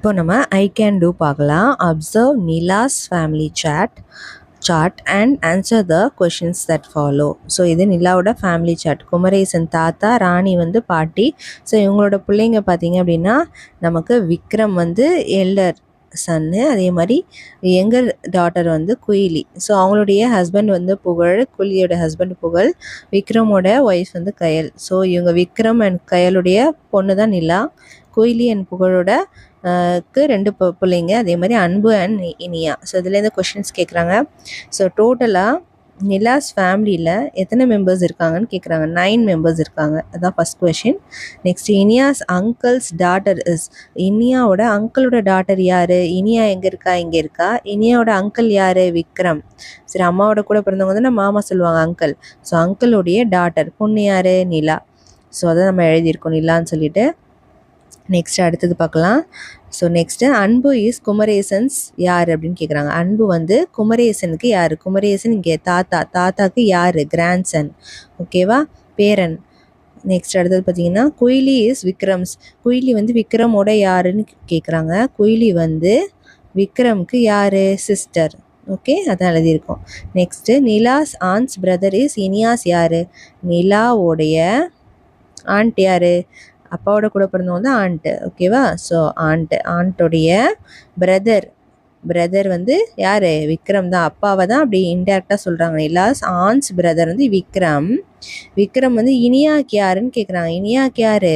இப்போ நம்ம I can do பார்க்கலாம். Observe Nila's family chart and answer the questions that follow. So இது நிலாவோட ஃபேமிலி சார்ட். குமரேசன் தாத்தா, ராணி வந்து பாட்டி. ஸோ இவங்களோட பிள்ளைங்க பார்த்தீங்க அப்படின்னா நமக்கு விக்ரம் வந்து எல்டர் சன்னு, அதே மாதிரி யங்கர் டாட்டர் வந்து குயிலி. ஸோ அவங்களுடைய ஹஸ்பண்ட் வந்து புகழ், குயிலியோட ஹஸ்பண்ட் புகழ், விக்ரமோட ஒய்ஃப் வந்து கயல். ஸோ இவங்க விக்ரம் அண்ட் கயலுடைய பொண்ணு தான் நிலா. குயிலி அண்ட் புகழோட ரெண்டு பிள்ளைங்க, அதே மாதிரி அன்பு அண்ட் இனியா. ஸோ இதுலேருந்து கொஷின்ஸ் கேட்குறாங்க. ஸோ டோட்டலாக நிலாஸ் ஃபேமிலியில் எத்தனை மெம்பர்ஸ் இருக்காங்கன்னு கேட்குறாங்க. 9 மெம்பர்ஸ் இருக்காங்க. அதான் first question. Next, Iniya's uncle's daughter is. இனியாவோட அங்கிளோட டாட்டர் யார்? இனியா எங்கே இருக்கா? இங்கே இருக்கா. இனியாவோட அங்கிள் யார்? விக்ரம். சரி, அம்மாவோட கூட பிறந்தவங்க வந்து மாமா சொல்லுவாங்க அங்கிள். ஸோ அங்கிளுடைய டாட்டர் பொண்ணு யார்? நிலா. ஸோ அதை நம்ம எழுதியிருக்கோம் நிலான்னு சொல்லிட்டு. நெக்ஸ்ட் அடுத்தது பார்க்கலாம். ஸோ நெக்ஸ்ட்டு, அன்பு இஸ் குமரேசன்ஸ் யார் அப்படின்னு கேட்குறாங்க. அன்பு வந்து குமரேசனுக்கு யார்? குமரேசன் இங்கே தாத்தாக்கு யார்? கிராண்ட்சன். ஓகேவா, பேரன். நெக்ஸ்ட் அடுத்தது பார்த்தீங்கன்னா, குயிலி இஸ் விக்ரம்ஸ். குயிலி வந்து விக்ரமோட யாருன்னு கேட்குறாங்க. குயிலி வந்து விக்ரம்க்கு யார்? சிஸ்டர். ஓகே, அதான் எழுதியிருக்கோம். Next, Nila's aunt's brother is. Iniya's யார்? நிலாவோடைய ஆண்ட் யார்? அப்பாவோட கூட பிறந்தவங்க வந்து ஆண்ட்டு. ஓகேவா, ஸோ ஆண்ட்டுடைய பிரதர் வந்து யார்? விக்ரம் தான். அப்பாவை தான் அப்படி இன்டெரக்டாக சொல்கிறாங்க. நிலாஸ் ஆன்ஸ் பிரதர் வந்து விக்ரம். விக்ரம் வந்து இனியாக்கு யாருன்னு கேட்குறாங்க. இனியாக்கு யார்?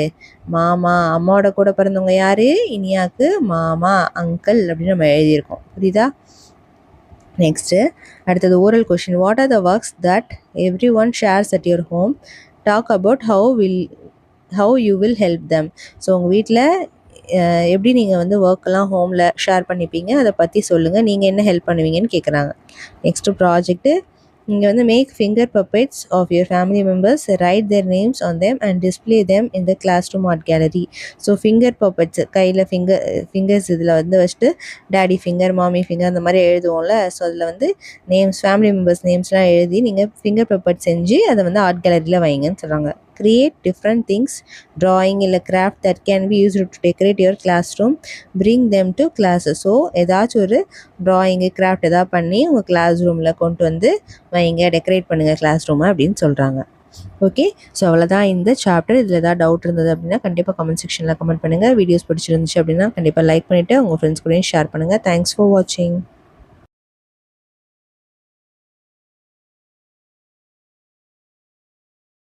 மாமா. அம்மாவோட கூட பிறந்தவங்க யார்? இனியாக்கு மாமா, அங்கிள் அப்படின்னு நம்ம எழுதியிருக்கோம். புரியுதா? நெக்ஸ்ட்டு அடுத்தது oral question. What are the works that every one shares at your home? Talk about how you will help them. So உங்கள் வீட்டில் எப்படி நீங்கள் வந்து ஒர்க்கெல்லாம் ஹோமில் ஷேர் பண்ணிப்பீங்க, அதை பற்றி சொல்லுங்கள். நீங்கள் என்ன ஹெல்ப் பண்ணுவீங்கன்னு கேட்குறாங்க. Next project. இங்கே வந்து make finger puppets of your family members, write their names on them and display them in the classroom art gallery. So finger puppets கையில் ஃபிங்கர்ஸ் இதில் வந்து வச்சுட்டு டேடி ஃபிங்கர், மாமி ஃபிங்கர் அந்த மாதிரி எழுதுவோம்ல. ஸோ அதில் வந்து நேம்ஸ், ஃபேமிலி மெம்பர்ஸ் நேம்ஸ்லாம் எழுதி நீங்கள் ஃபிங்கர் பப்பெட் செஞ்சு அதை வந்து ஆர்ட் கேலரியில் வைங்கன்னு சொல்கிறாங்க. Create different things, drawing இல்லை craft that can be used to decorate your classroom. Bring them to classes. So ஏதாச்சும் ஒரு ட்ராயிங்கு, கிராஃப்ட் எதாவது பண்ணி உங்கள் கிளாஸ் ரூமில் கொண்டு வந்து வைங்க, டெக்கரேட் பண்ணுங்கள் கிளாஸ் ரூமை அப்படின்னு சொல்கிறாங்க. ஓகே, ஸோ அவ்வளோதான் இந்த சாப்டர். இதில் ஏதாவது டவுட் இருந்தது அப்படின்னா கண்டிப்பாக கமெண்ட் செக்ஷனில் கமெண்ட் பண்ணுங்கள். வீடியோஸ் பிடிச்சிருந்துச்சு அப்படின்னா கண்டிப்பாக லைக் பண்ணிவிட்டு உங்கள் ஃப்ரெண்ட்ஸ் கூடயும் ஷேர் பண்ணுங்கள். தேங்க்ஸ் ஃபார் வாட்சிங்.